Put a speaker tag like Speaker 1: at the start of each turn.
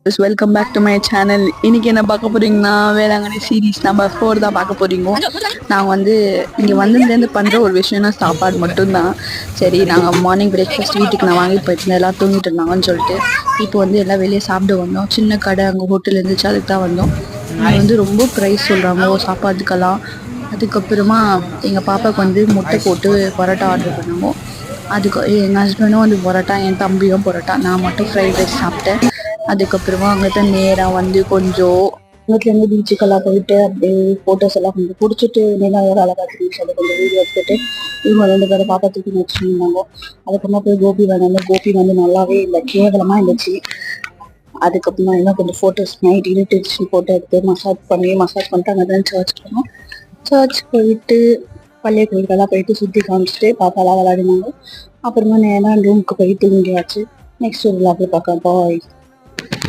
Speaker 1: Welcome back to my channel. இன்னைக்கு என்ன பார்க்க போறீங்கன்னா வேளாங்கண்ணி சீரீஸ் நம்பர் 4 தான் பார்க்க போறீங்க. நாங்கள் வந்து இங்கே வந்ததுலேருந்து பண்ணுற ஒரு விஷயம்னா சாப்பாடு மட்டும்தான். சரி, நாங்கள் மார்னிங் பிரேக்ஃபாஸ்ட் வீட்டுக்கு நான் வாங்கி போயிட்டு எல்லாம் தூங்கிட்டு இருந்தாங்கன்னு சொல்லிட்டு இப்போ வந்து எல்லாம் வெளியே சாப்பிட வந்தோம். சின்ன கடை அங்கே ஹோட்டல் இருந்துச்சு, அதுக்கு தான் வந்தோம். இங்கே வந்து ரொம்ப ப்ரைஸ் சொல்கிறாங்க சாப்பாட்டுக்கெல்லாம். அதுக்கப்புறமா எங்கள் பாப்பாவுக்கு வந்து முட்டை போட்டு பரோட்டா ஆர்டர் பண்ணுவோம். அதுக்கு எங்கள் ஹஸ்பண்டும் வந்து பரோட்டா, என் தம்பியும் பரோட்டா, நான் மட்டும் ஃப்ரைட் ரைஸ் சாப்பிட்டேன். அதுக்கப்புறமா அங்கே நேராக வந்து கொஞ்சம் வீட்டிலேருந்து பீச்சுக்கெல்லாம் போயிட்டு அப்படியே ஃபோட்டோஸ் எல்லாம் கொஞ்சம் பிடிச்சிட்டு நேரம் ஒரு அழகாக தெரியும் சொல்லி கொஞ்சம் வீடியோ எடுத்துட்டு இவங்க 2 பேரும் பாப்பா தூக்கி வச்சுருந்தாங்க. அதுக்கப்புறமா போய் கோபி வந்தாங்க. கோபி வந்து நல்லாவே இல்லை, கேவலமாக இருந்துச்சு. அதுக்கப்புறமா இன்னும் கொஞ்சம் ஃபோட்டோஸ் நைட் இருட்டுச்சு ஃபோட்டோ எடுத்து மசாஜ் பண்ணிட்டு அங்கே தான் சர்ச் போனோம். சர்ச் போயிட்டு பள்ளிய கோயிலுக்கெல்லாம் போயிட்டு சுற்றி காமிச்சிட்டு பாப்பாலாம் விளையாடினாங்க. அப்புறமா நேரம் ரூமுக்கு போயிட்டு தூங்கியாச்சு. நெக்ஸ்ட் ஒரு விளாக்ல பார்க்கலாம். பாய்.